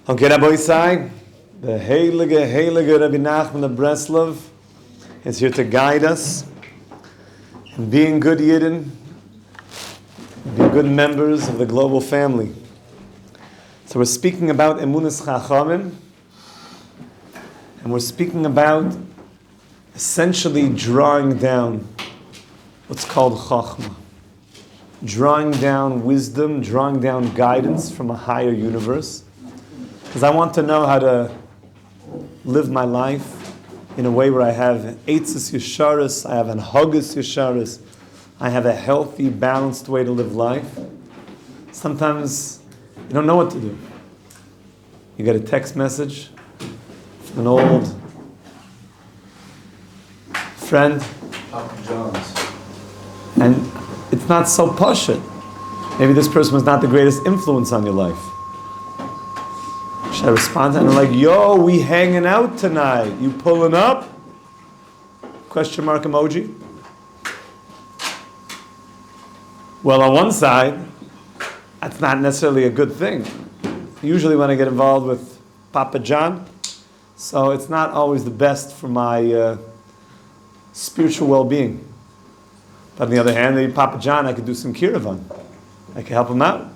Okay, Rabbi, the heilige Rebbe Nachman of Breslov is here to guide us in being good Yidden, being good members of the global family. So we're speaking about Emunas Chachamim, and we're speaking about essentially drawing down what's called Chochmah. Drawing down wisdom, drawing down guidance from a higher universe. Because I want to know how to live my life in a way where I have eitzes yesharis, I have an haggis yesharis, I have a healthy, balanced way to live life. Sometimes you don't know what to do. You get a text message from an old friend, Papa John's, and it's not so pashut. Maybe this person was not the greatest influence on your life. Should I respond to it? And I'm like, yo, we hanging out tonight. You pulling up? Question mark emoji. Well, on one side, that's not necessarily a good thing. Usually when I get involved with Papa John, so it's not always the best for my spiritual well-being. But on the other hand, maybe Papa John, I could do some kiravan. I could help him out.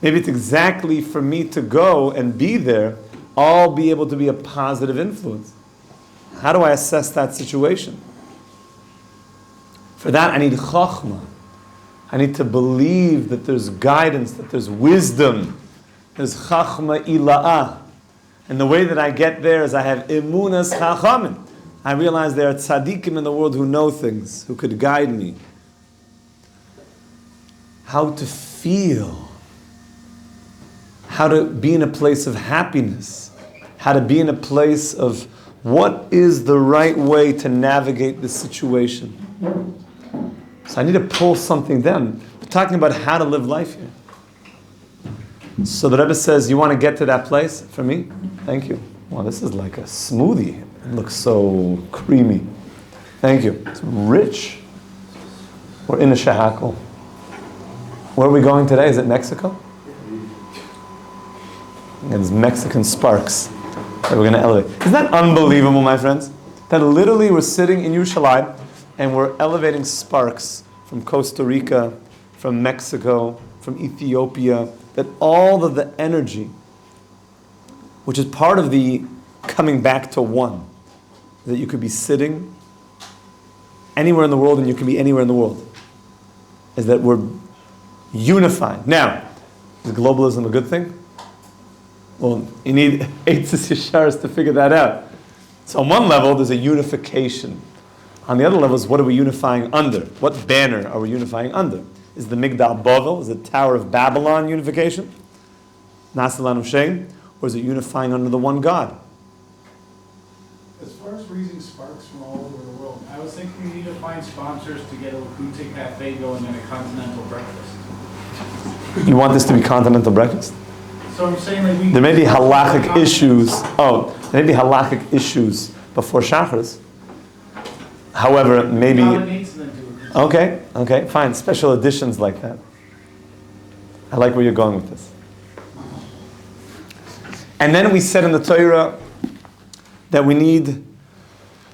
Maybe it's exactly for me to go and be there, I'll be able to be a positive influence. How do I assess that situation? For that, I need Chochmah. I need to believe that there's guidance, that there's wisdom. There's Chochmah ila'ah. And the way that I get there is I have Emunas Chachamim. I realize there are tzaddikim in the world who know things, who could guide me. How to feel. How to be in a place of happiness. How to be in a place of what is the right way to navigate this situation. So I need to pull something down. We're talking about how to live life here. So the Rebbe says, you want to get to that place for me? Thank you. Wow, this is like a smoothie. It looks so creamy. Thank you. It's rich. We're in a shahakal. Where are we going today? Is it Mexico? And there's Mexican sparks that we're going to elevate. Isn't that unbelievable, my friends? That literally we're sitting in Yerushalayim and we're elevating sparks from Costa Rica, from Mexico, from Ethiopia, that all of the energy, which is part of the coming back to one, that you could be sitting anywhere in the world and you can be anywhere in the world, is that we're unified. Now, is globalism a good thing? Well, you need eitzes yesharis to figure that out. So on one level, there's a unification. On the other level is what are we unifying under? What banner are we unifying under? Is the Migdal Bavel, is the Tower of Babylon unification? Nasalan of Shem? Or is it unifying under the one God? As far as raising sparks from all over the world, I was thinking we need to find sponsors to get a Lakute Cafe going and a continental breakfast. You want this to be continental breakfast? So I'm saying like there may be halachic issues. There may be halachic issues before Shacharis. However, maybe. Okay, fine. Special editions like that. I like where you're going with this. And then we said in the Torah that we need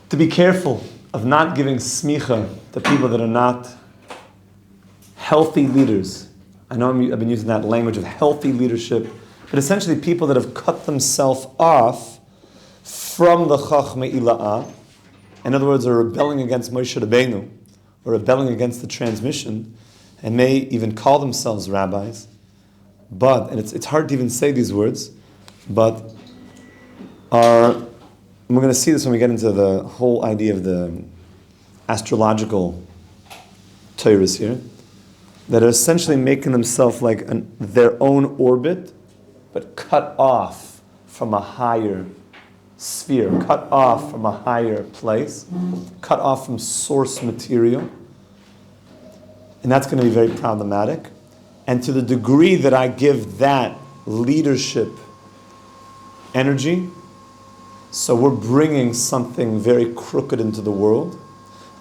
to be careful of not giving smicha to people that are not healthy leaders. I know I've been using that language of healthy leadership, but essentially people that have cut themselves off from the Chochmah ila'ah. In other words, are rebelling against Moshe Rabbeinu, or rebelling against the transmission, and may even call themselves rabbis. But, and it's hard to even say these words, but and we're going to see this when we get into the whole idea of the astrological Torahs here, that are essentially making themselves like their own orbit, but cut off from a higher sphere, cut off from a higher place, cut off from source material. And that's going to be very problematic. And to the degree that I give that leadership energy, so we're bringing something very crooked into the world.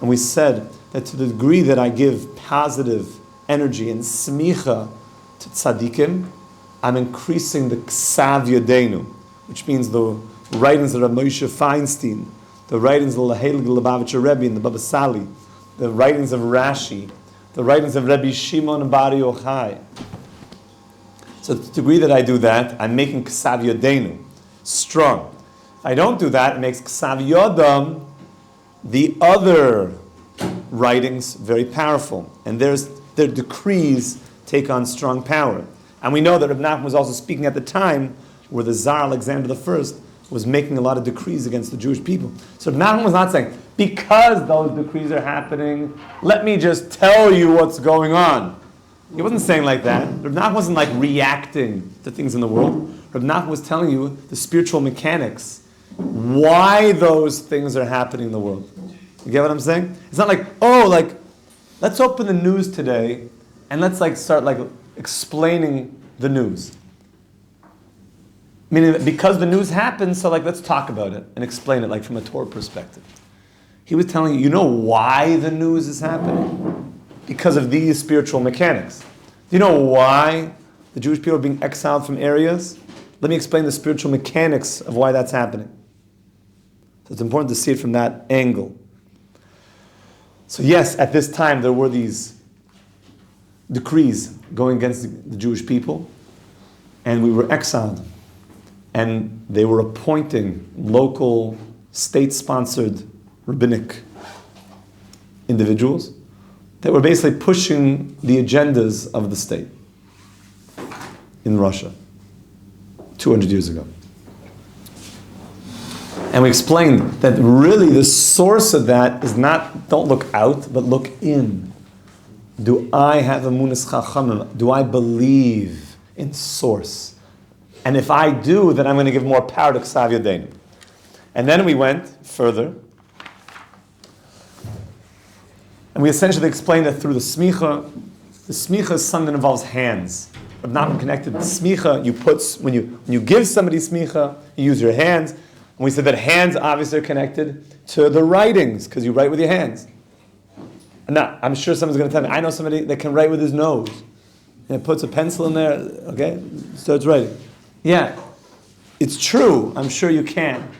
And we said that to the degree that I give positive energy and smicha to tzaddikim, I'm increasing the Ksav Yadenu, which means the writings of Moshe Feinstein, the writings of the Heilige Lubavitcher Rebbe and the Baba Sali, the writings of Rashi, the writings of Rebbe Shimon Bar Yochai. So to the degree that I do that, I'm making Ksav Yadenu strong. If I don't do that, it makes Ksav Yodam, the other writings, very powerful. And their decrees take on strong power. And we know that Rebbe Nachman was also speaking at the time where the Tsar Alexander I was making a lot of decrees against the Jewish people. So Rebbe Nachman was not saying, because those decrees are happening, let me just tell you what's going on. He wasn't saying like that. Rebbe Nachman wasn't like reacting to things in the world. Rebbe Nachman was telling you the spiritual mechanics, why those things are happening in the world. You get what I'm saying? It's not like, let's open the news today and let's start explaining the news. Meaning that because the news happens, so let's talk about it and explain it from a Torah perspective. He was telling you know why the news is happening? Because of these spiritual mechanics. Do you know why the Jewish people are being exiled from areas? Let me explain the spiritual mechanics of why that's happening. So it's important to see it from that angle. So yes, at this time there were these decrees going against the Jewish people, and we were exiled. And they were appointing local, state-sponsored rabbinic individuals that were basically pushing the agendas of the state in Russia 200 years ago. And we explained that really the source of that is not, don't look out, but look in. Do I have Emunas Chachamim? Do I believe in source? And if I do, then I'm going to give more power to Ksav Yadenu. And then we went further. And we essentially explained that through the smicha. The smicha is something that involves hands. Rebbe Nachman connected the smicha. When you give somebody smicha, you use your hands. And we said that hands obviously are connected to the writings, because you write with your hands. Now, I'm sure someone's going to tell me, I know somebody that can write with his nose. And puts a pencil in there, okay, starts writing. Yeah, it's true, I'm sure you can.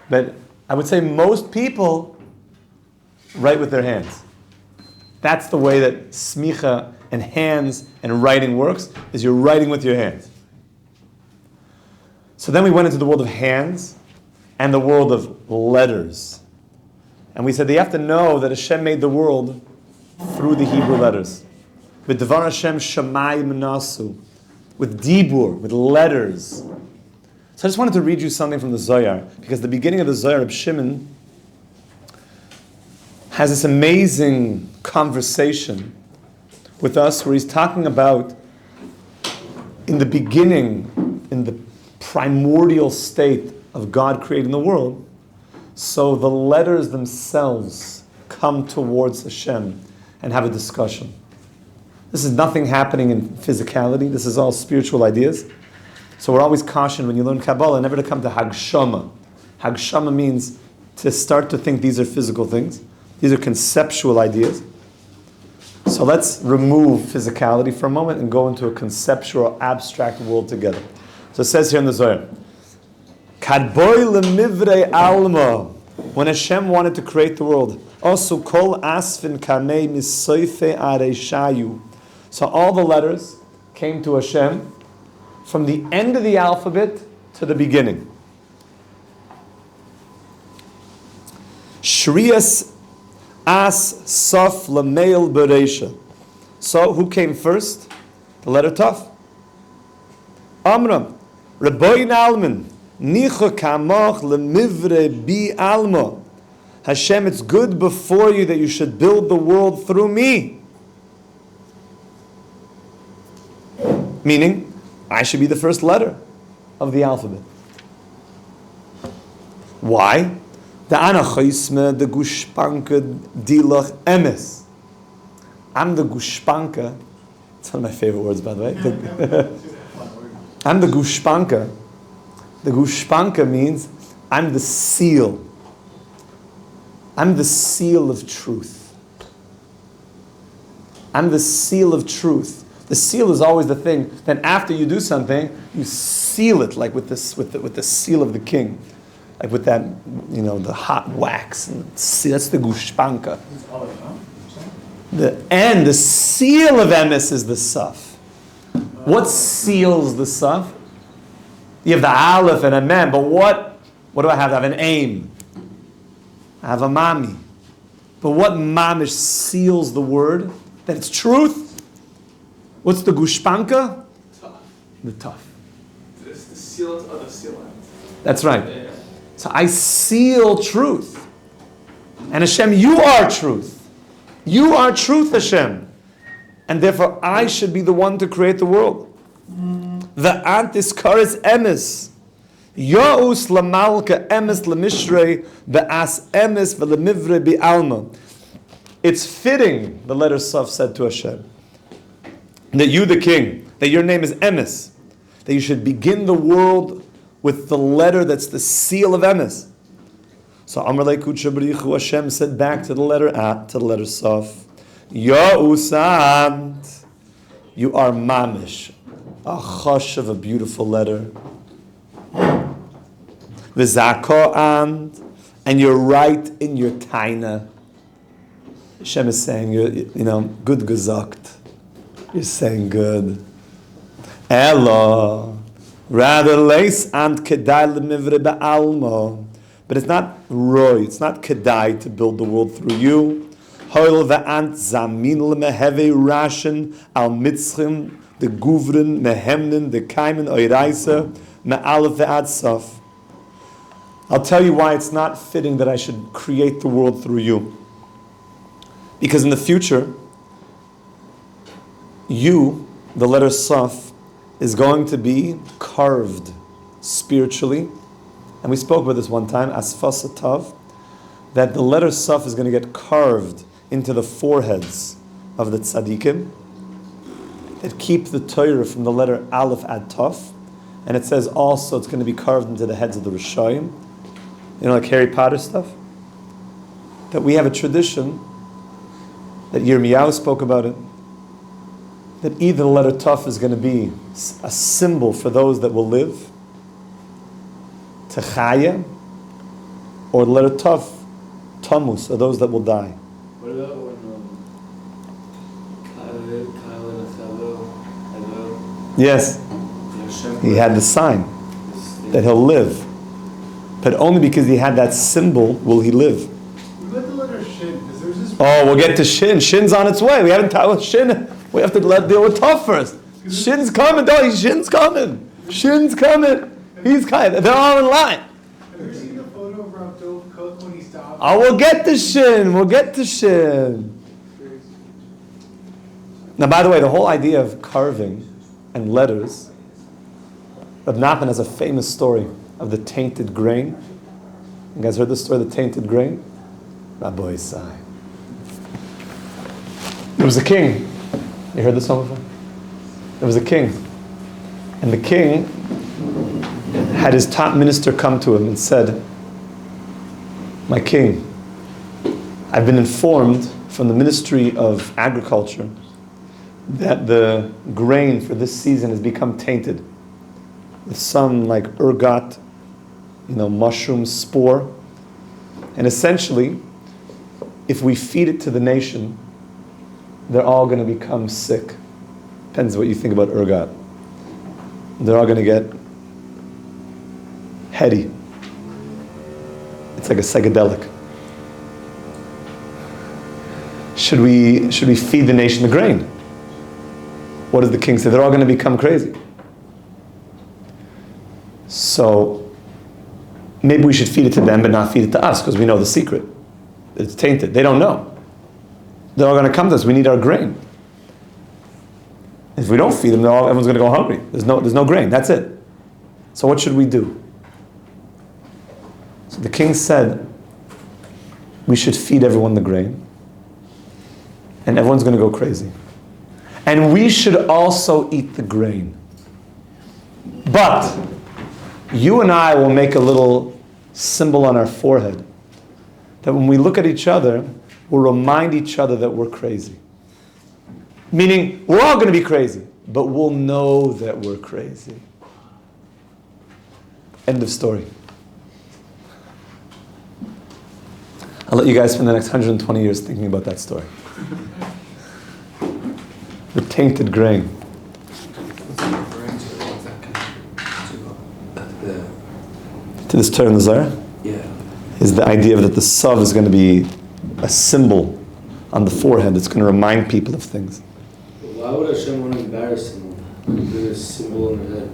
But I would say most people write with their hands. That's the way that smicha and hands and writing works, is you're writing with your hands. So then we went into the world of hands and the world of letters. And we said that you have to know that Hashem made the world through the Hebrew letters. With Devar Hashem Shamayim Nasu. With Dibur, with letters. So I just wanted to read you something from the Zohar, because the beginning of the Zohar, Reb Shimon has this amazing conversation with us where he's talking about in the beginning, in the primordial state of God creating the world, so the letters themselves come towards Hashem and have a discussion. This is nothing happening in physicality. This is all spiritual ideas. So we're always cautioned when you learn Kabbalah never to come to Hagshama. Hagshama means to start to think these are physical things. These are conceptual ideas. So let's remove physicality for a moment and go into a conceptual, abstract world together. So it says here in the Zohar, Kadboy lemivre alma, when Hashem wanted to create the world, also kol asfin kamei misoife areshayu. So all the letters came to Hashem from the end of the alphabet to the beginning. Shrias as sof lameil bereisha. So who came first? The letter Taf. Amram, Rabbi Alman, nicha kamoch lemivre bi alma. Hashem, it's good before you that you should build the world through me. Meaning, I should be the first letter of the alphabet. Why? The anachaisme, the gushpanka, dilach emes. I'm the gushpanka. It's one of my favorite words, by the way. I'm the gushpanka. The gushpanka means I'm the seal. I'm the seal of truth. I'm the seal of truth. The seal is always the thing. Then after you do something, you seal it like with this, with the seal of the king, like with that, the hot wax. And that's the gushpanka. The seal of emes is the saf. What seals the saf? You have the aleph and a mem, but what do I have? I have an aim. I have a mami. But what mamish seals the word? That it's truth? What's the gushpanka? Tough. The tough. It's the seal of the sealant. That's right. Yeah. So I seal truth. And Hashem, you are truth. You are truth, Hashem. And therefore I should be the one to create the world. The antis karis emes. Ya'us lamalka emes lemishrei be'as emes ve'lemivre bi'alma. It's fitting, the letter Saf said to Hashem, that you, the king, that your name is emes, that you should begin the world with the letter that's the seal of emes. So Amar Leikut Shabrichu, Hashem said back to the letter At, to the letter Saf, Ya'usant, you are mamish, a chosh of a beautiful letter. V'zako'ant, and you're right in your taina. Hashem is saying, good gezakt. You're saying good. Ella, rather leis and kedai lemivre ba'alma. But it's not roy, it's not kedai to build the world through you. Hoil va'ant zamin lemeheve rashin al mitzchim, the guvrin, mehemnin, the kaimen oiraisa, me'alef ve'ad saf. I'll tell you why it's not fitting that I should create the world through you. Because in the future, you, the letter Saf, is going to be carved spiritually. And we spoke about this one time, Asfasatav, that the letter Saf is going to get carved into the foreheads of the tzaddikim that keep the Torah from the letter Aleph ad Taf. And it says also it's going to be carved into the heads of the Rishayim. Like Harry Potter stuff. That we have a tradition, that Yirmiyahu spoke about it, that either the letter Taf is going to be a symbol for those that will live, Techaya, or the letter Taf, Tamus, or those that will die. What about when Yes, he had the sign that he'll live. But only because he had that symbol will he live. What about the letter Shin? Because there's this. Oh, we'll get to Shin. Shin's on its way. We haven't dealt with Shin. We have to deal with Taf first. Shin's coming, dog. Shin's coming. Shin's coming. He's coming. They're all in line. Have you seen the photo of Rav Dov Cook when he stopped? Oh, we'll get to Shin. We'll get to Shin. Now, by the way, the whole idea of carving and letters, Rebbe Nachman has a famous story of the tainted grain. You guys heard the story of the tainted grain? Rabbi Isai. There was a king. You heard this one before? There was a king. And the king had his top minister come to him and said, "My king, I've been informed from the Ministry of Agriculture that the grain for this season has become tainted with some like ergot, mushroom spore. And essentially, if we feed it to the nation, they're all going to become sick." Depends what you think about ergot. They're all going to get heady. It's like a psychedelic. Should we feed the nation the grain? What does the king say? They're all going to become crazy. So maybe we should feed it to them but not feed it to us because we know the secret. It's tainted. They don't know. They're all going to come to us. We need our grain. If we don't feed them, everyone's going to go hungry. There's no grain. That's it. So what should we do? So the king said, we should feed everyone the grain. And everyone's going to go crazy. And we should also eat the grain. But you and I will make a little symbol on our forehead that when we look at each other, we'll remind each other that we're crazy. Meaning, we're all going to be crazy, but we'll know that we're crazy. End of story. I'll let you guys spend the next 120 years thinking about that story. The tainted grain. What's he referring to? What's that connected To this Torah in the Zohar yeah. is the idea that the Sav is going to be a symbol on the forehead. It's going to remind people of things. Why would Hashem want to embarrass him? Put a symbol in the head.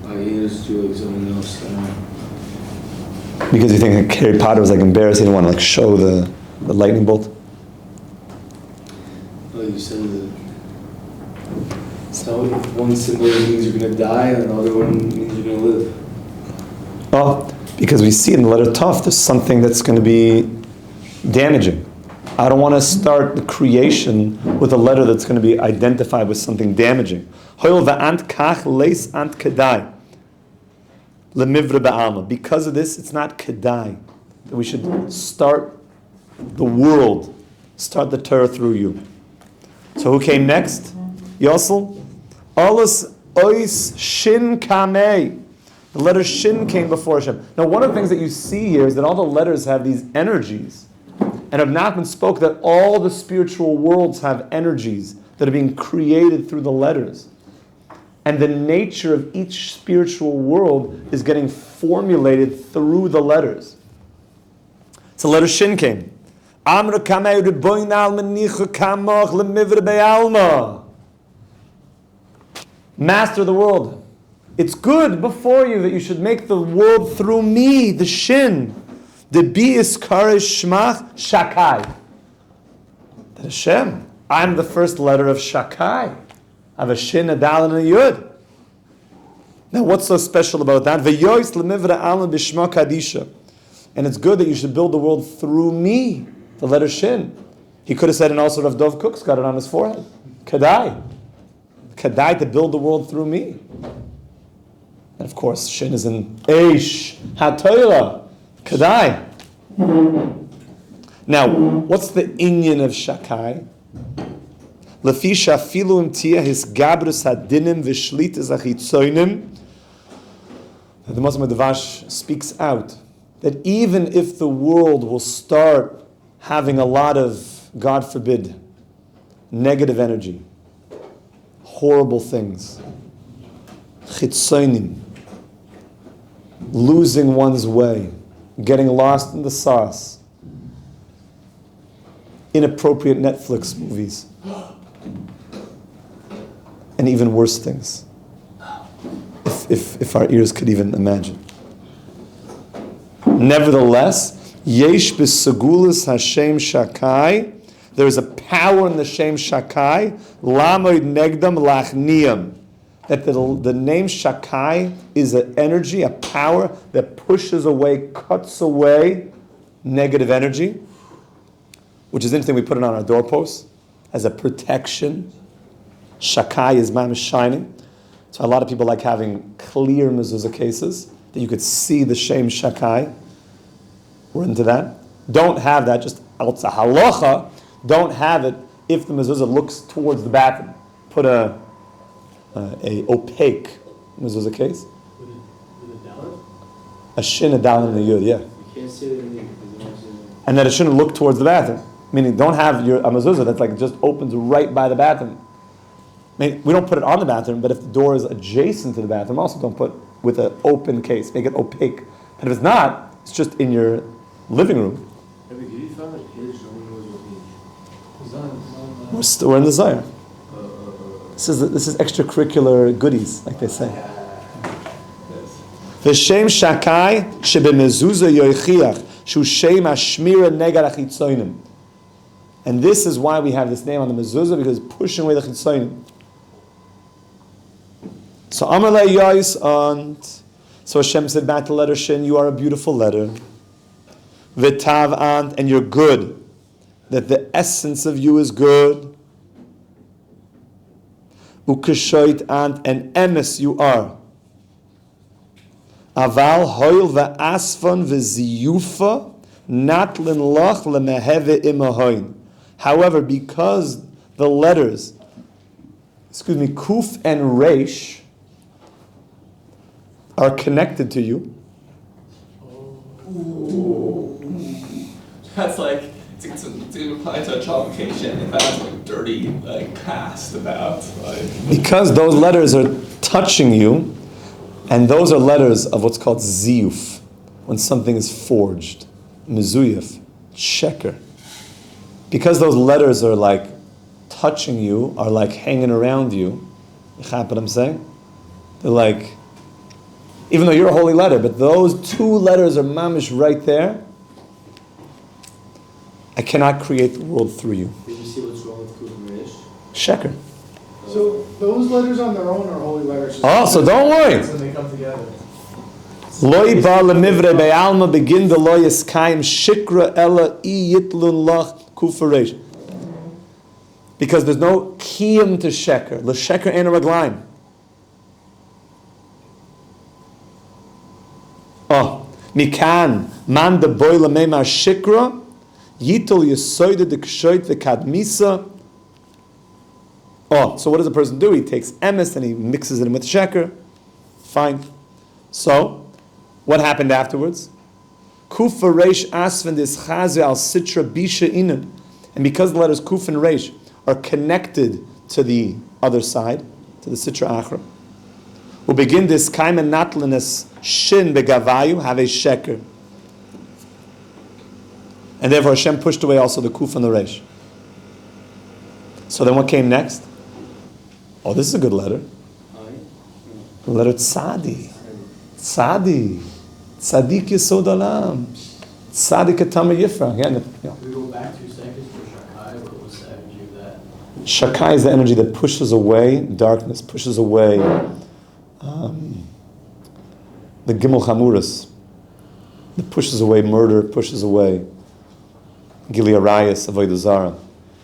Why he used to like something else? Because you think that Harry Potter was like embarrassing, he didn't want to like show the lightning bolt. Oh, you said that. So one symbol means you're going to die, and the other one means you're going to live. Oh, because we see in the letter Tov, there's something that's going to be damaging. I don't want to start the creation with a letter that's going to be identified with something damaging. Because of this, it's not kedai that we should start the world, start the Torah through you. So who came next? Yosel? Olis ois shin kamei. The letter shin came before Hashem. Now one of the things that you see here is that all the letters have these energies. And Rebbe Nachman spoke that all the spiritual worlds have energies that are being created through the letters. And the nature of each spiritual world is getting formulated through the letters. So letter Shin came. Amr kamei riboin al menicha kamoch lemivre be'alma. Master of the world. It's good before you that you should make the world through me, the Shin. The B is Karish Shmach Shakai. That Hashem, I'm the first letter of Shakai. I have a Shin, a Dal, and a Yud. Now what's so special about that? V'yois lemivra alam b'shma kadisha. And it's good that you should build the world through me, the letter Shin. He could have said, and also Rav Dov Cook's got it on his forehead. Kadai. Kadai, to build the world through me. And of course, Shin is in Eish, HaTorah. Kadai. Now, what's the inyan of Shakai? Lefi shafilu imtia his gabrus hadinim v'shlitas achitzoinim. The Muslim Davash speaks out that even if the world will start having a lot of, God forbid, negative energy, horrible things, chitzoinim, losing one's way, getting lost in the sauce, inappropriate Netflix movies, and even worse things, if our ears could even imagine. Nevertheless, yesh b'segulas Hashem Shakai, there is a power in the Shem Shakai, lamoid negdam lachniyam, that the name Shakai is an energy, a power that pushes away, cuts away negative energy, which is interesting. We put it on our doorposts as a protection. Shakai is mamish shining. So a lot of people like having clear mezuzah cases that you could see the Shem Shakai. We're into that. Don't have that, just al halacha, don't have it if the mezuzah looks towards the bathroom. Put a opaque mezuzah case. With a dalet? A shin, a dal, and a yud, yeah. You can't see it in the And that it shouldn't look towards the bathroom. Meaning, don't have a mezuzah that's like just opens right by the bathroom. I mean, we don't put it on the bathroom, but if the door is adjacent to the bathroom, also don't put with an open case. Make it opaque. But if it's not, it's just in your living room. Rebbe, did you find that page? No one knows what page. We're in the Zohar. This is extracurricular goodies, like they say. V'shem shakai shebemezuzah yoichiach shu shem hashmira negad achitzonim. And this is why we have this name on the mezuzah, because it's pushing away the chitzonim. So Amar le'yais and so Hashem said back to letter Shin, you are a beautiful letter. V'tav and you're good. That the essence of you is good. Ukeshoit and emes you are. Aval hoil ve'asfon ve'ziyufa natlin loch lemeheve imahoin. However, because the letters Kuf and Reish are connected to you. That's like, it's implied to a chomcation if that's like dirty, like past about like. Because those letters are touching you, and those are letters of what's called ziyuf, when something is forged, mezuyaf, sheker. Because those letters are like touching you, are like hanging around you, you get what I'm saying? They're like, even though you're a holy letter, but those two letters are mamish right there, I cannot create the world through you. Did you see what's wrong with Kuf and Reish? Sheker. So those letters on their own are holy letters. Oh, so don't worry. And they come together. Loi ba lemivre be'alma begin the lo yiskayim shikra ella I yitlun lach kufaresh. Because there's no kiyum to sheker. L'sheker ein raglaim. Oh, mikan man de boy lememar shikra yitol yesoide de kshoit v'kadmisa. Oh, so what does a person do? He takes emes and he mixes it in with sheker. Fine. So, what happened afterwards? Kufa reish asven is chaze al sitra bisha inan. And because the letters kuf and reish are connected to the other side, to the sitra achra, we begin this kaim and natliness shin begavayu have a sheker. And therefore Hashem pushed away also the kuf and the reish. So then what came next? Oh, this is a good letter. The letter tzadi. Tzadi. Tzadik yesod olam. Tzadik etam yifra. Yeah. We go back 2 seconds for Shakai. What was the energy of that? Shakai is the energy that pushes away darkness, pushes away the Gimel Chamuras, that pushes away murder, pushes away Gilead Arayas, Avodah Zarah.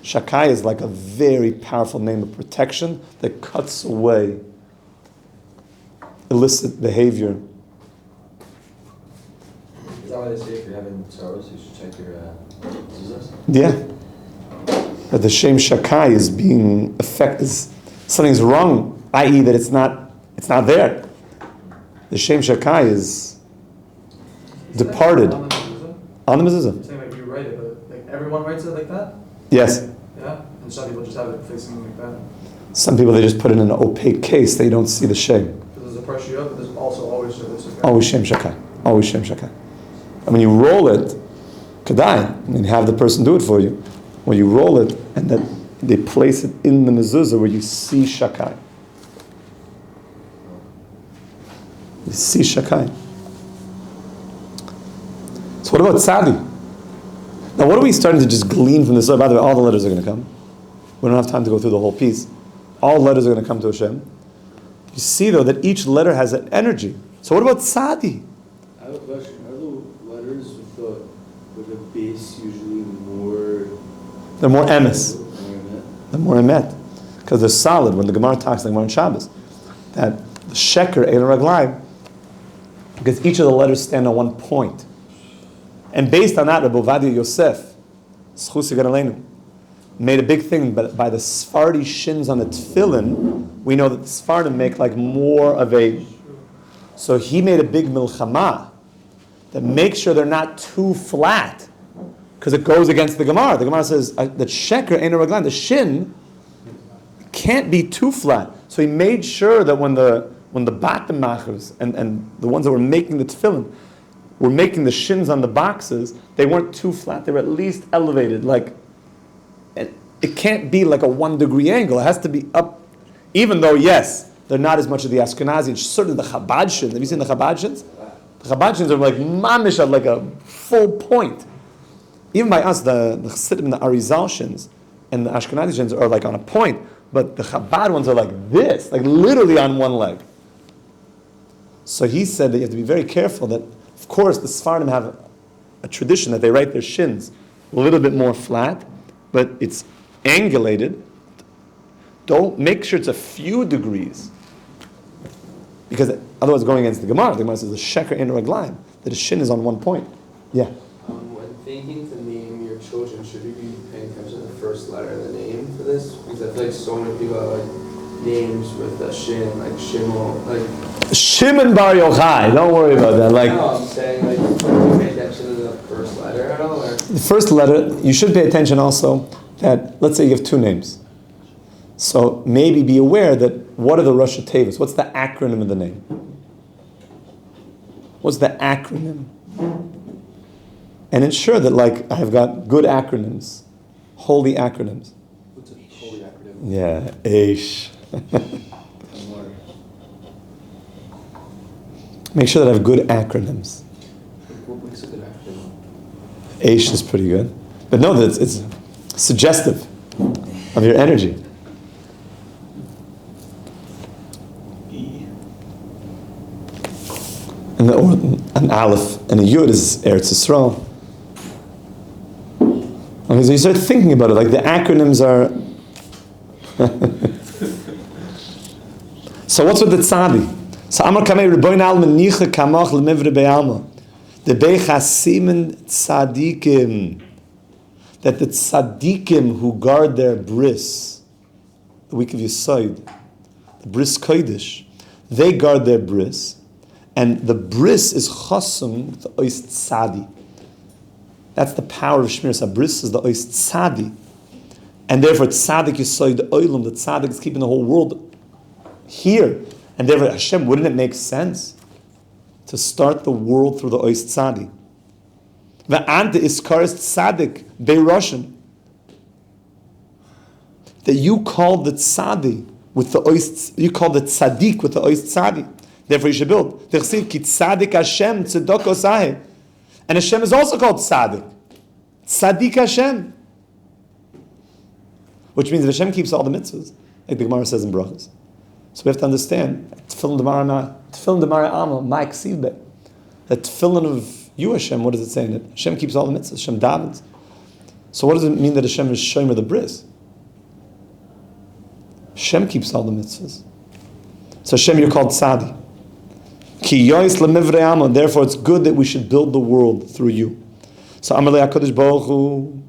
Shakai is like a very powerful name of protection that cuts away illicit behavior. Is that why they say if you're having sorrows, you should check your zuzas? Yeah. That the shame Shakai is being affected, something's wrong, i.e. that it's not there. The shame Shakai is departed. On the mezuzah. You're saying like you write it, but like everyone writes it like that? Yes. Yeah? And some people just have it facing like that. Some people, they just put it in an opaque case, they don't see the shame. Because there's a pressure up, but there's also always this. Always shame Shakai. Always shame Shakai. And when you roll it, Kedai, and have the person do it for you, when you roll it, and then they place it in the mezuzah where you see Shakai. You see Shakai. So what about Tzadi? Now what are we starting to just glean from this? By the way, all the letters are going to come. We don't have time to go through the whole piece. All letters are going to come to Hashem. You see though that each letter has an energy. So what about Tzadi? I have a question. Are the letters with the base usually more... They're more emes. More emet? They're more emet. Because they're solid. When the Gemara talks like Gemara on Shabbos, that the sheker, ein raglaim, because each of the letters stand on one point. And based on that, Rebbe Ovadia Yosef, Zchus Yigan Aleinu, made a big thing by the Sephardi shins on the tefillin. We know that the Sephardim make like more of a... So he made a big milchama that makes sure they're not too flat, because it goes against the Gemara. The Gemara says that sheker ein raglaim, the shin can't be too flat. So he made sure that when the bottom machers and the ones that were making the tefillin were making the shins on the boxes, they weren't too flat. They were at least elevated. Like it can't be like a 1 degree angle. It has to be up, even though yes, they're not as much of the Ashkenazi. Certainly the Chabad shins. Have you seen the Chabad shins? The Chabad shins are like mamish at like a full point. Even by us, the Chassidim and the Arizal shins and the Ashkenazi shins are like on a point, but the Chabad ones are like this, like literally on one leg. So he said that you have to be very careful that, of course, the Sephardim have a tradition that they write their shins a little bit more flat, but it's angulated. Don't make sure it's a few degrees, because otherwise going against the Gemara. The Gemara says the sheker ein raglaim, that the shin is on one point. Yeah. When thinking to name your children, should you be paying attention to the first letter of the name for this? Because I feel like so many people are like names with a Shin, like Shimon, like. Shimon Bar Yochai. Don't worry about that. Like No, I'm saying like you pay attention to the first letter at all, or? the first letter, you should pay attention also that, let's say you have two names. So maybe be aware that what are the Rosh Tevos? What's the acronym of the name? What's the acronym? And ensure that like I've got good acronyms, holy acronyms. What's a holy acronym? Yeah, Aish. Make sure that I have good acronyms. What makes a good acronym? Aish is pretty good. But know that it's suggestive of your energy. And an Aleph and a Yud is Eretz Yisrael. Okay, so you start thinking about it, like the acronyms are... So what's with the tzadi? So Amar Kamei Rebbe Alma Nicha Kamach Lemivre Be'alma. The Beichasimen Tzadikim. That the tzadikim who guard their bris, the week of Yesod, the bris kodesh, they guard their bris, and the bris is chasum with the ois tzadi. That's the power of Shmiras HaBris, is the ois tzadi. And therefore tzadik Yesod oilam, the tzadik is keeping the whole world here. And therefore Hashem, wouldn't it make sense to start the world through the ois tzadi? Va'anta iskaris tzadik be'roshim. That you call the tzadi with the ois, you call the tzadik with the ois tzadi. Therefore you should build. T'chsiv ki tzadik Hashem tzedok osaheh. And Hashem is also called tzadik. Tzadik Hashem. Which means if Hashem keeps all the mitzvahs, like the Gemara says in Brachos. So we have to understand, tefillin d'mara ama, ma ksiv be. The tefillin of you, Hashem, what does it say in it? Hashem keeps all the mitzvahs, Hashem davens. So what does it mean that Hashem is shomer the bris? Hashem keeps all the mitzvahs. So Hashem, you're called tzadi. Ki yois lemivre ama, therefore it's good that we should build the world through you. So Amar le HaKadosh Baruch Hu,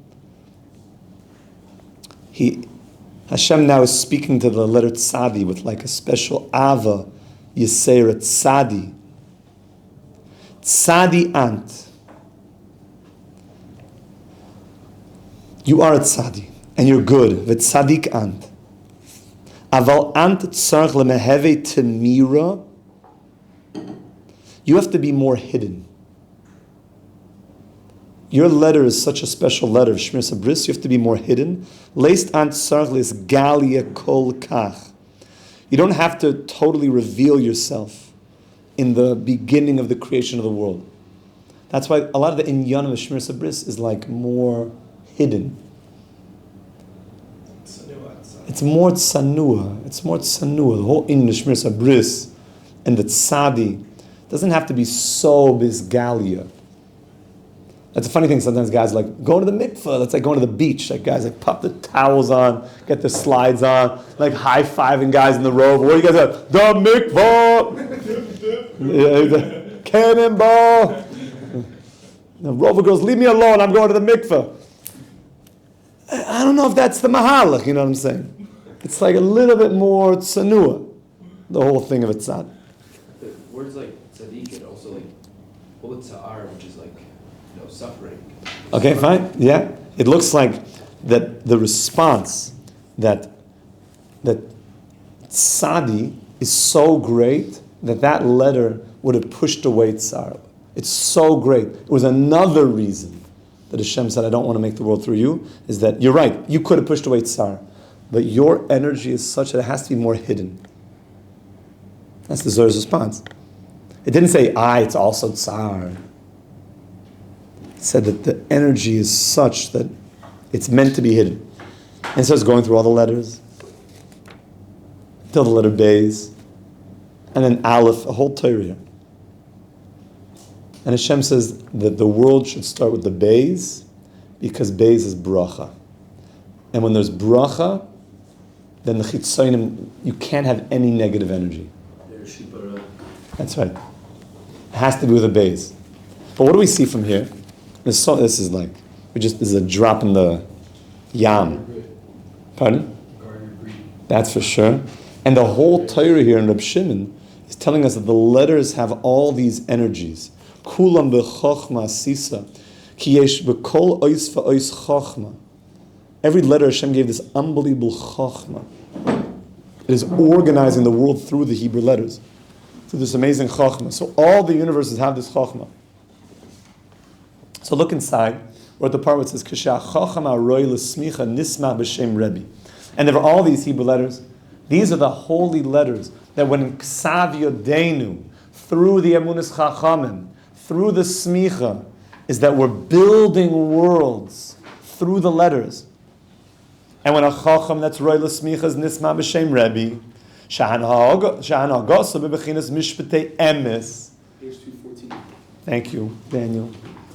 Hashem now is speaking to the letter tzadi with like a special ava, yisera tzadi. Tzadi ant. You are a tzadi, and you're good. V'tzadik ant. Aval ant tzarch lemeheve temira. You have to be more hidden. Your letter is such a special letter, Shmiras HaBris, you have to be more hidden. Leist ant tzarch lis galia kol kach. You don't have to totally reveal yourself in the beginning of the creation of the world. That's why a lot of the inyan of Shmiras HaBris is like more hidden. It's more tsanua. It's more tsanua. The whole inyan of Shmiras HaBris and the tzadi doesn't have to be so bisgalia. That's a funny thing. Sometimes guys like going to the mikveh. That's like going to the beach. Like guys like pop the towels on, get their slides on, like high fiving guys in the robe. What do you guys have? The mikveh, cannonball. The rover girls, leave me alone. I'm going to the mikveh. I don't know if that's the mahalach. You know what I'm saying? It's like a little bit more tsanua. The whole thing of it tzad. The words like tzaddik and also like tsa'ar, which is like suffering. Okay, fine. Yeah, it looks like that the response that tzadi is so great that letter would have pushed away tsar. It's so great. It was another reason that Hashem said, "I don't want to make the world through you." Is that you're right? You could have pushed away tsar, but your energy is such that it has to be more hidden. That's the Zohar's response. It didn't say, it's also tsar. Said that the energy is such that it's meant to be hidden. And so it's going through all the letters till the letter Beis, and then Aleph, a whole Torah here. And Hashem says that the world should start with the Beis because Beis is bracha. And when there's bracha, then the chitzonim, you can't have any negative energy. That's right. It has to be with a Beis. But what do we see from here? This is like, this is a drop in the yam. Pardon? That's for sure. And the whole Torah here in Reb Shimon is telling us that the letters have all these energies. Kulam b'chochmah sisa, ki yesh b'kol ois v'ois chochmah. Every letter Hashem gave this unbelievable chochmah. It is organizing the world through the Hebrew letters, through this amazing chochmah. So all the universes have this chochmah. So look inside. We're at the part where it says, Kasha chochmah roi l'smicha nisma b'shem Rebbe. And there are all these Hebrew letters. These are the holy letters that when in Ksav Yodeinu, through the Emunas Chachamim, through the smicha, is that we're building worlds through the letters. And when a chacham that's roy l'smicha is nisma b'shem Rebbe, shahan ha'agosa bebechinas mishpatei emes. Page 214. Thank you, Daniel.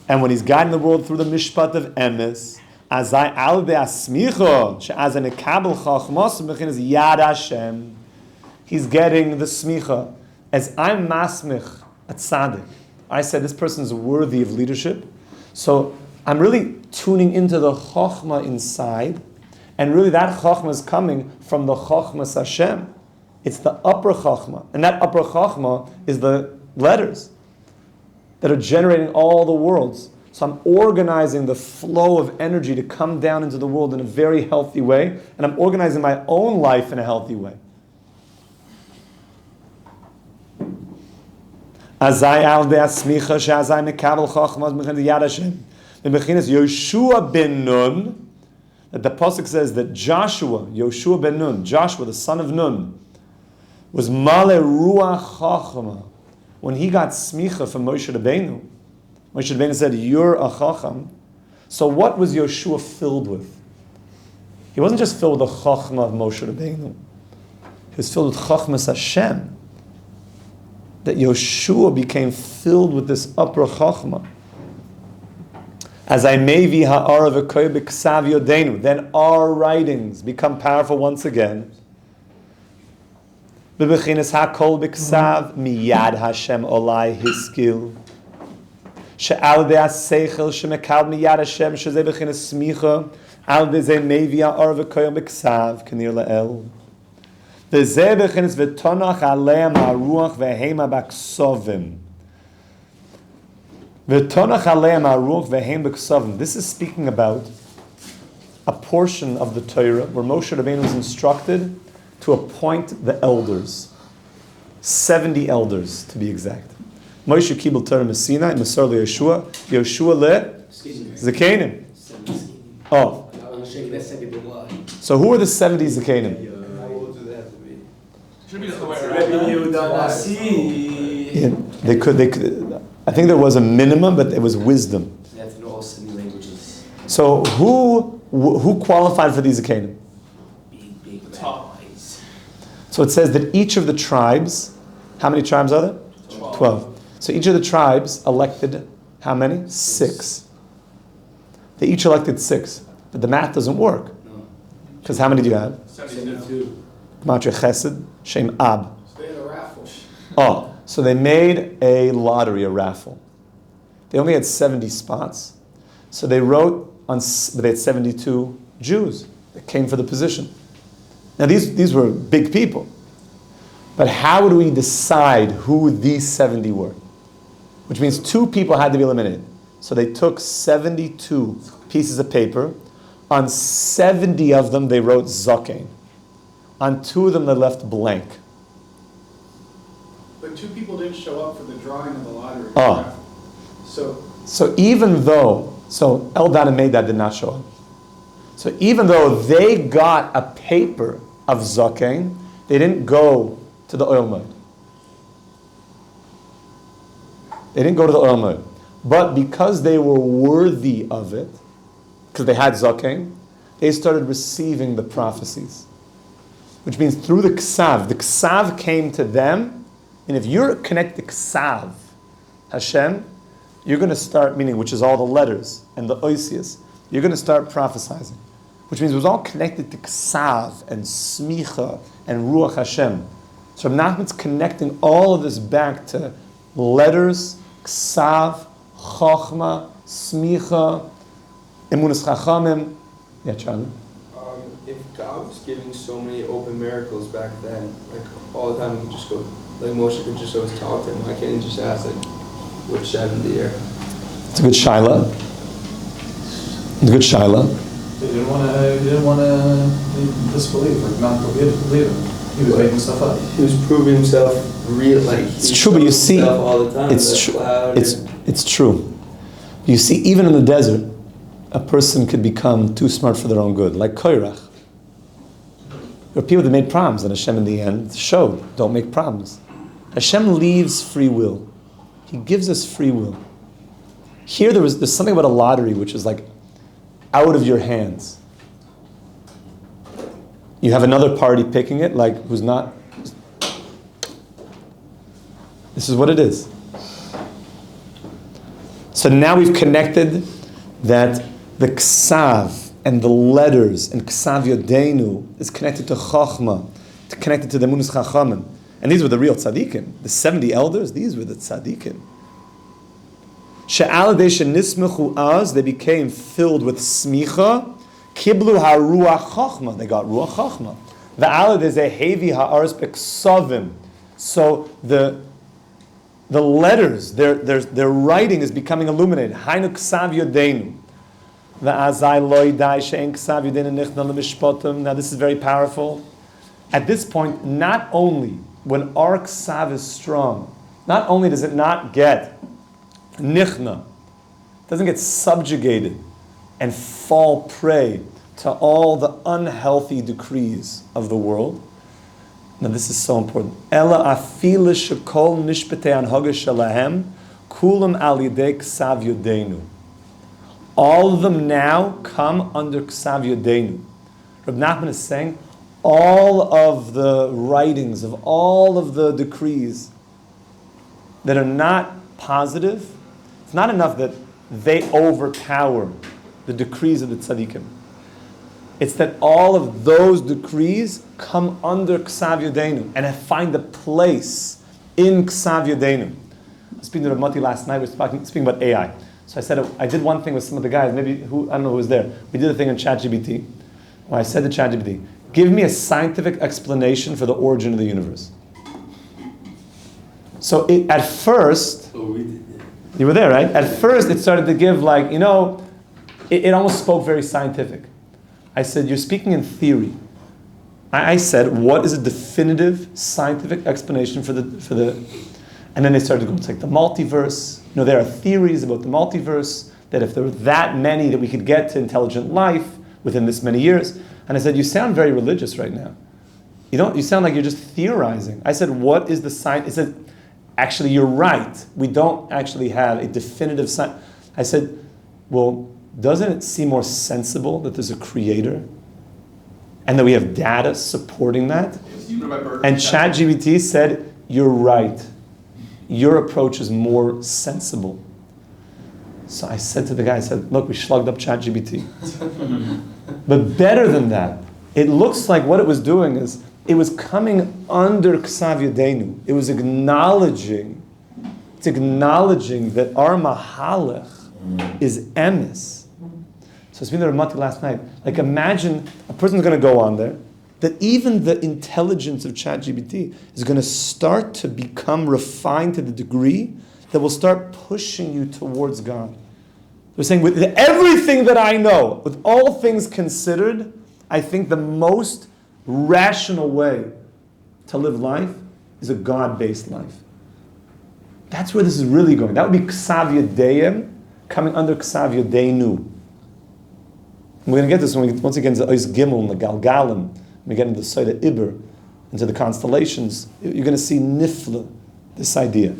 And when he's guiding the world through the mishpat of emes, azai al be'asmicha, she'azai nekabel chachmas bebechinas yad Hashem, he's getting the smicha. As I'm masmich at tzaddik, I said this person is worthy of leadership. So I'm really tuning into the chochmah inside. And really that Chochmah is coming from the Chochmah Hashem. It's the upper Chochmah. And that upper Chochmah is the letters that are generating all the worlds. So I'm organizing the flow of energy to come down into the world in a very healthy way. And I'm organizing my own life in a healthy way. Azai al be'asmicha she'azai mekabel Chochmah b'chin yad Hashem. B'chinas Yoshua ben Nun, that the pasuk says that Yoshua ben Nun, Joshua the son of Nun, was male ruach chachama when he got smicha from Moshe Rabbeinu. Moshe Rabbeinu said, "You're a chacham." So what was Yoshua filled with? He wasn't just filled with the chachma of Moshe Rabbeinu. He was filled with chachmas Hashem. That Yoshua became filled with this upper chachma. As I mayvi ha'ara v'koy b'ksav yodenu, then our writings become powerful once again. B'bechinas ha'kol b'ksav miyad Hashem olai hiskil. She'al de'aseichel she'mekal miyad Hashem she'zeh b'chinas smicha al de'zeh mayvi ha'ara v'koy b'ksav k'nir la'el. De'zeh b'chinas v'tonach aleim ha'ruach v'heima b'ksovim. This is speaking about a portion of the Torah where Moshe Rabbeinu was instructed to appoint the elders. 70 elders, to be exact. Moshe kibel Torah Messina, Masar Yoshua, Yoshua le Zekanim. Oh. So who are the 70 Zekanim? Should be the other way around. They could. I think there was a minimum, but it was wisdom. They have to know all 70 languages. So who qualified for these Zekanim? Big Top. So it says that each of the tribes, how many tribes are there? 12. So each of the tribes elected how many? 6. They each elected 6, but the math doesn't work. Because how many do you have? 72. Matre Chesed, Shem Ab. So they had a raffle. Oh, so they made a lottery, a raffle. They only had 70 spots. So they wrote on, but they had 72 Jews that came for the position. Now these were big people. But how do we decide who these 70 were? Which means 2 people had to be eliminated. So they took 72 pieces of paper. On 70 of them they wrote Zakein. On 2 of them they left blank. But 2 people didn't show up for the drawing of the lottery. Oh. So even though, Eldad and Medad did not show up. So even though they got a paper of Zakein, they didn't go to the oil mud. They didn't go to the oil mud. But because they were worthy of it, because they had Zakein, they started receiving the prophecies. Which means through the Ksav came to them. And if you're connected to Ksav, Hashem, you're going to start, meaning which is all the letters and the oisias, you're going to start prophesizing. Which means it was all connected to Ksav and Smicha and Ruach Hashem. So Rebbe Nachman's connecting all of this back to letters, Ksav, Chochmah, Smicha, Emunas Chachamim. Yeah, Charlie? If God was giving so many open miracles back then. Like all the time, he could just go. Like Moshe could just always talk to him. Why can't he just ask like, which 70 year? It's a good shaila. It's a good shaila. He didn't want to disbelieve, like not believe him. He was making stuff up. He was proving himself real. Like It's true, but you see, all the time. it's true. It's true. You see, even in the desert, a person could become too smart for their own good, like Koirach. There are people that made problems, and Hashem in the end showed, don't make problems. Hashem leaves free will. He gives us free will. Here there's something about a lottery which is like out of your hands. You have another party picking it, like who's not. This is what it is. So now we've connected that the ksav and the letters and ksav yodeinu is connected to Chochmah, connected to the Emunas Chachamim. And these were the real tzaddikim. The 70 elders, these were the tzaddikim. She'al adei shenismechu az, they became filled with smicha, kiblu haruach chochmah, they got ruach chochmah. Ve'al adei zehevi ha'aretz beksavim. So the letters, their writing is becoming illuminated. Hainu ksav yodeinu. Ve'azai lo yidai she'en ksav yodeinu nichna lemishpotim. Now this is very powerful. At this point, not only when our ksav is strong, not only does it not get nichna, doesn't get subjugated and fall prey to all the unhealthy decrees of the world. Now this is so important. Ela afila shekol nishpetei anhaga shalahem kulam al yidei ksav yodeinu. All of them now come under ksav yodeinu. Rebbe Nachman is saying all of the writings of all of the decrees that are not positive, it's not enough that they overpower the decrees of the tzaddikim. It's that all of those decrees come under Ksav Yodeinu and find a place in Ksav Yodeinu. I was speaking to Rabbi last night, we were speaking about AI. So I said, I did one thing with some of the guys, maybe, I don't know who was there. We did a thing on ChatGPT, where I said to ChatGPT, give me a scientific explanation for the origin of the universe. So at first, you were there, right? At first it started to give like, it almost spoke very scientific. I said, you're speaking in theory. I said, what is a definitive scientific explanation for the, and then they started to go, it's like the multiverse. There are theories about the multiverse, that if there were that many that we could get to intelligent life within this many years. And I said, you sound very religious right now. You sound like you're just theorizing. I said, what is the science? He said, actually, you're right. We don't actually have a definitive science. I said, well, doesn't it seem more sensible that there's a creator and that we have data supporting that? And ChatGPT said, you're right. Your approach is more sensible. So I said to the guy, I said, look, we slugged up ChatGPT. But better than that, it looks like what it was doing is, it was coming under Ksav Yodeinu. It was acknowledging that our Mahalech is emes. So I was speaking to Rabbi last night. Like imagine a person's going to go on there, that even the intelligence of ChatGPT is going to start to become refined to the degree that will start pushing you towards God. They're saying, with everything that I know, with all things considered, I think the most rational way to live life is a God-based life. That's where this is really going. That would be Ksav Yodeyim coming under Ksav Yodeinu. We're going to get this when we once again to Ois Gimel and the Galgalim, when we get into the Soda Iber, into the constellations, you're going to see Nifla, this idea.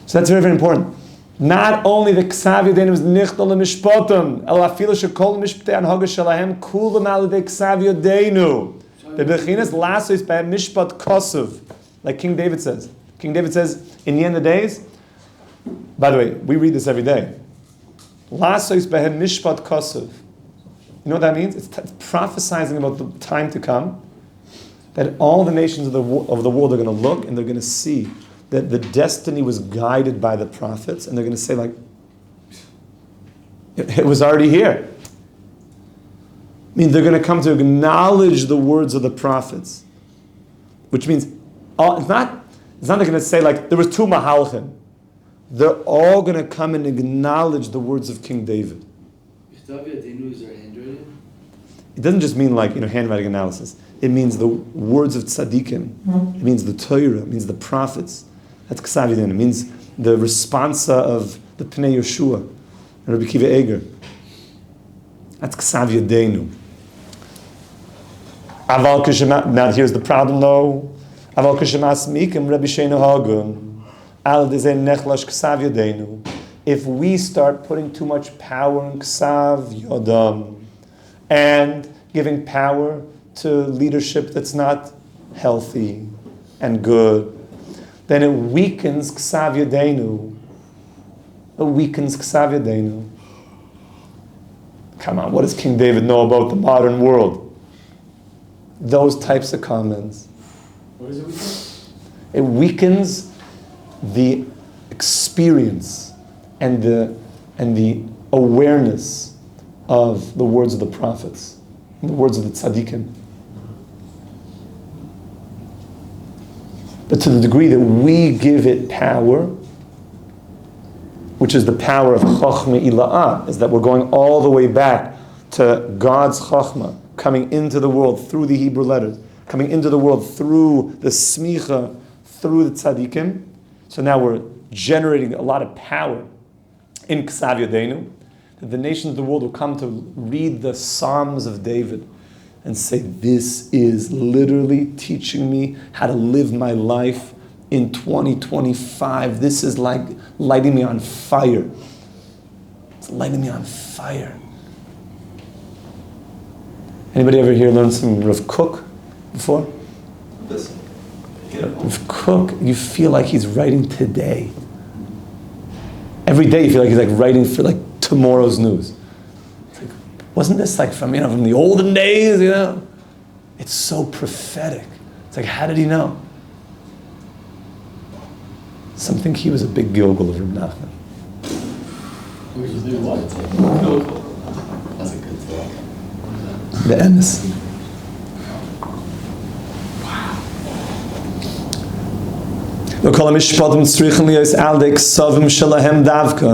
So that's very, very important. Not only the Ksav Yodeinu is Nichta L'Mishpotim, El Afila Shekol Mishptei Anhaga Shalahem Kulam Alidei Ksav Yodeinu. The Bechinas Lasos Behem Mishpat Kosuv, like King David says. King David says, in the end of the days, by the way, we read this every day. Lasos Behem Mishpat Kosuv. You know what that means? It's prophesizing about the time to come, that all the nations of the world are going to look and they're going to see that the destiny was guided by the prophets, and they're going to say like, it was already here. means they're going to come to acknowledge the words of the prophets. Which means, it's not they're going to say like, there was two Mahalchim. They're all going to come and acknowledge the words of King David. It doesn't just mean like, handwriting analysis. It means the words of tzaddikim. It means the Torah. It means the prophets. That's Ksav Yadenu. It means the responsa of the Pnei Yeshua and Rabbi Kiva Eger. That's Ksav Yadenu. Aval Kishema. Now here's the problem though. Aval Kishemas Mikim Rabbi Sheinu Hagun. Al Dezeh Nechlash Ksav Yadenu. If we start putting too much power in Ksav Yodam and giving power to leadership that's not healthy and good, then it weakens Ksav Yadenu. It weakens Ksav Yadenu. Come on, what does King David know about the modern world? Those types of comments. What does it weaken? It weakens the experience and the awareness of the words of the prophets, the words of the tzaddikim. But to the degree that we give it power, which is the power of Chochmah Ila'ah, is that we're going all the way back to God's Chochmah, coming into the world through the Hebrew letters, coming into the world through the smicha, through the tzaddikim. So now we're generating a lot of power in Ksav Yadenu, that the nations of the world will come to read the Psalms of David and say, this is literally teaching me how to live my life in 2025. This is like lighting me on fire. It's lighting me on fire. Anybody ever here learn some Rav Kook before? Listen. Rav Kook, you feel like he's writing today. Every day you feel like he's like writing for like tomorrow's news. It's like, wasn't this like from the olden days, It's so prophetic. It's like, how did he know? Some think he was a big Gilgal of Rebbe Nachman. Which is the what? That's a good thing. The Emunas. וכל המשפטים צריכים להיות על די כספים שלהם דווקא,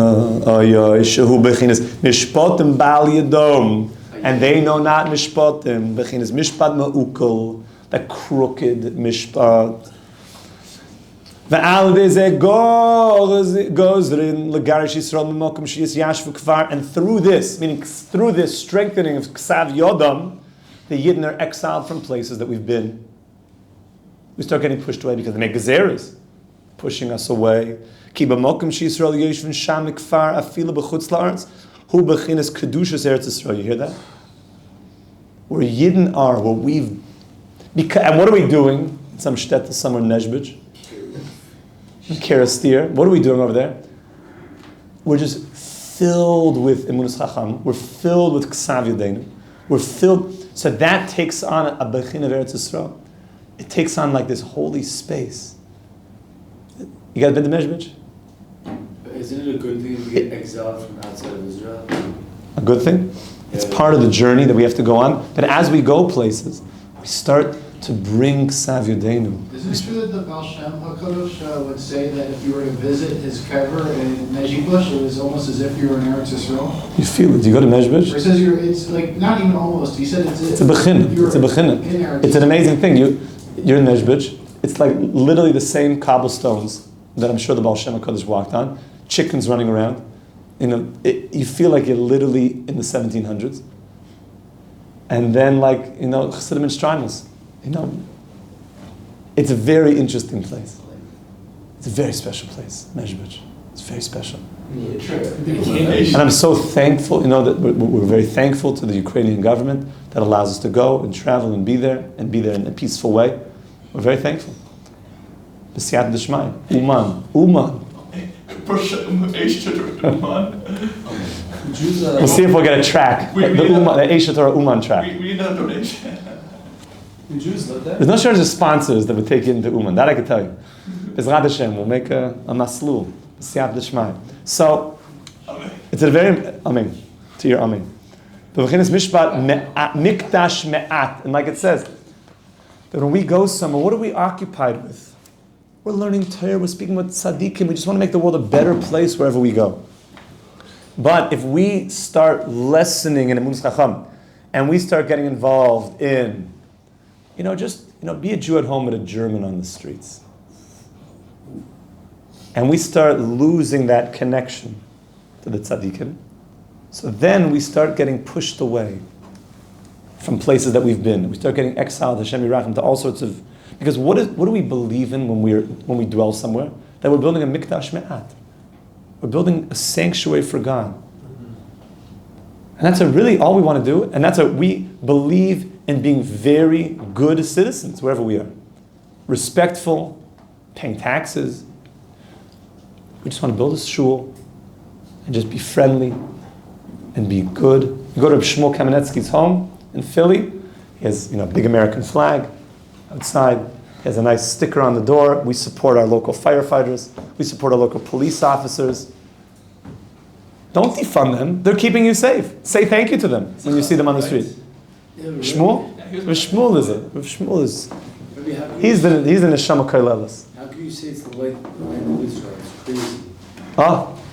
שהוא בחינס משפטים בעל ידום, and they know not משפטים, בחינס משפט מעוקל, the crooked משפט. ועל די זה גוזרים לגרש ישראל ממקום שישבו כבר, and through this, meaning through this strengthening of כסף יodam, the Yidden are exiled from places that we've been. We start getting pushed away because they make gezeres, pushing us away. Ki b'mokum sheYisrael yeshvin sham mikfar afilu b'chutz la'aretz hu b'chinas kedushas Eretz Yisrael. You hear that? Where Yidden are, where we've, and what are we doing? In some shtetl somewhere in Nezhbich, in Kerastir. What are we doing over there? We're just filled with Emunas Chachamim. We're filled with Ksav Yadenu. We're filled. So that takes on a bechin of Eretz Yisrael. It takes on like this holy space. You guys been to Mezhbich? Isn't it a good thing to get exiled from outside of Israel? A good thing? It's part of the journey that we have to go on. But as we go places, we start to bring Ksav Yadenu. Is it true that the Baal Shem HaKadosh would say that if you were to visit his kever in Mezhbich, it was almost as if you were in Eretz Yisrael? You feel it. Do you go to Mezhbich? Or he says it's like, not even almost, he said it's a bechin. It's a bechin. It's an amazing thing. You're in Mezhbich. It's like literally the same cobblestones that I'm sure the Baal Shem HaKadosh walked on. Chickens running around. You feel like you're literally in the 1700s. And then Chassidim and Strimals. It's a very interesting place. It's a very special place, Mezhbich. It's very special. And I'm so thankful, that we're very thankful to the Ukrainian government that allows us to go and travel and be there in a peaceful way. We're very thankful. B'siyat d'shmai. Uman. We'll see if we'll get a track. The Eish Torah Uman track. We need a donation. The Jews love that. There's no shortage of sponsors that would take you into Uman. That I can tell you. Bezrat Hashem, we'll make a maslul. B'siyat d'shmai. So, it's a very, amen, to your amen. B'chinas mishpat mikdash me'at. And like it says, that when we go somewhere, what are we occupied with? We're learning Torah, we're speaking with tzaddikim, we just want to make the world a better place wherever we go. But if we start lessening in Emunas Chachamim, and we start getting involved in, be a Jew at home with a German on the streets, and we start losing that connection to the tzaddikim, so then we start getting pushed away from places that we've been. We start getting exiled, Hashem Yirachim, to all sorts of... Because what do we believe in when we dwell somewhere? That we're building a mikdash me'at. We're building a sanctuary for God. And that's really all we want to do. And that's we believe in being very good citizens wherever we are. Respectful, paying taxes. We just want to build a shul and just be friendly and be good. You go to Shmuel Kamenetsky's home in Philly. He has a big American flag outside. He has a nice sticker on the door. We support our local firefighters. We support our local police officers. Don't defund them. They're keeping you safe. Say thank you to them when you see them on the street. Shmuel? Where Shmuel is it? Where Shmuel is? He's the Neshama Kailelis. How can you say it's the light of Israel? It's crazy.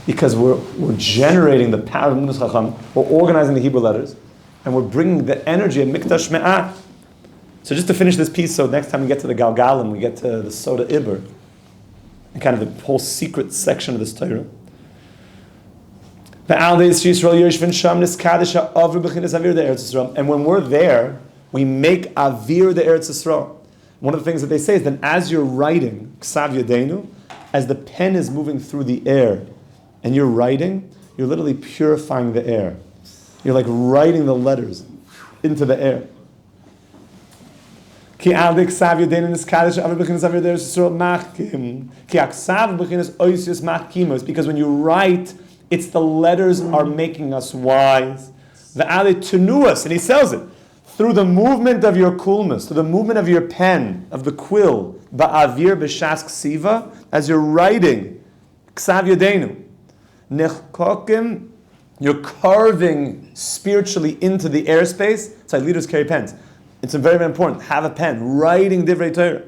Because we're generating the power of Emunas Chachamim. We're organizing the Hebrew letters. And we're bringing the energy of Mikdash Me'at. So just to finish this piece, so next time we get to the Galgalim, we get to the Soda Iber, and kind of the whole secret section of this Torah. And when we're there, we make Avir the Eretz Yisrael. One of the things that they say is that as you're writing, Ksav Yadeinu, as the pen is moving through the air, and you're writing, you're literally purifying the air. You're like writing the letters into the air. Because when you write, it's the letters are making us wise. And he says it through the movement of your kulmas, through the movement of your pen, of the quill, ba'avir b'shas ksiva, as you're writing, ksav yadeinu, nechkokim, you're carving spiritually into the airspace. It's like leaders carry pens. It's very, very important. Have a pen, writing divrei Torah.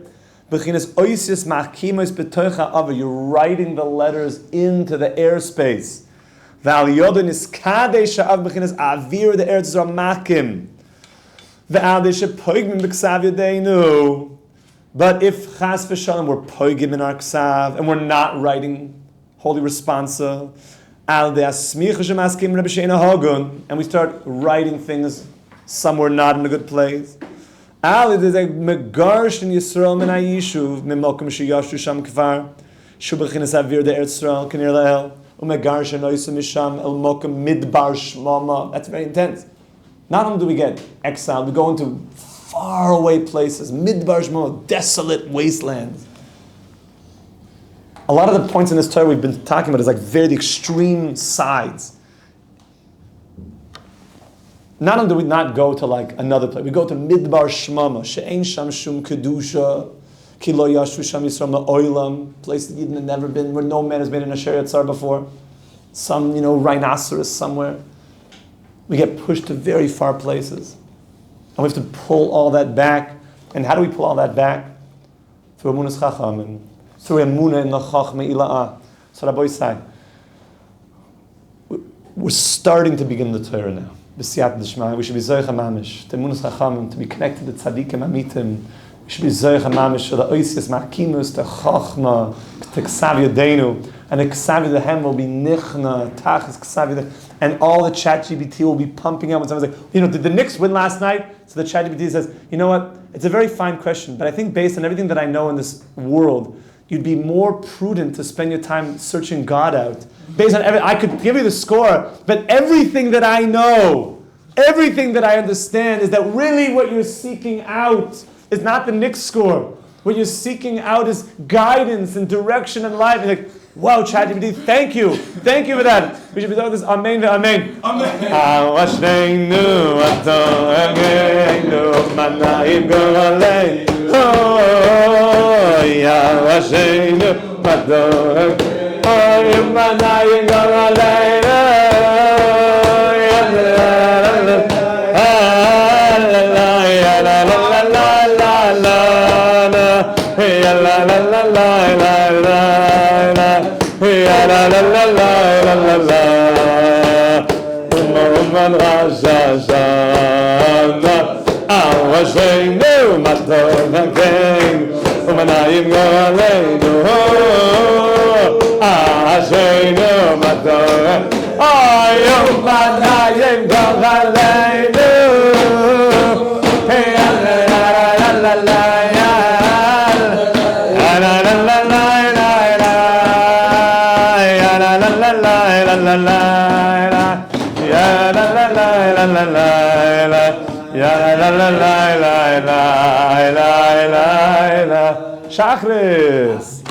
You're writing the letters into the airspace. But if chas v'shalom we're poigim in our ksav and we're not writing holy responsa, and we start writing things somewhere not in a good place. That's very intense. Not only do we get exiled, we go into faraway places, midbar shmama, desolate wastelands. A lot of the points in this Torah we've been talking about is like very extreme sides. Not only do we not go to like another place, we go to midbar shmama, she'ein sham shum kedusha, ki lo yashu sham yisrael ma'olam, place that you've never been, where no man has been in a Sheret Tzar before. Some, rhinoceros somewhere. We get pushed to very far places. And we have to pull all that back. And how do we pull all that back? Through Emunas Chachamim, through Emunah in the Chochmah Ila'ah. So Rabbi said, we're starting to begin the Torah now. B'siyat d'shmai, we should be zoich mamish to Emunas Chachamim, to be connected to tzaddikim amitim. We should be zoich mamish to the oisias ma'kimus, to Chochmah, to Ksav Yadeinu, and the Ksav Yadehem will be nichna, tachas Ksav Yadehem, and all the ChatGPT will be pumping out when someone's like, did the Knicks win last night? So the ChatGPT says, you know what? It's a very fine question, but I think based on everything that I know in this world, you'd be more prudent to spend your time searching God out. Based on I could give you the score, but everything that I know, everything that I understand is that really what you're seeking out is not the Knicks score. What you're seeking out is guidance and direction in life. And like, wow, ChatGPT, thank you for that. We should be doing this. Amen, amen. Amen. Uman Rashashana Awasheinu Matov Hakein Umanayim Goaleinu Asheinu Matov Umanayim Goaleinu Hey la la la la la Shachris.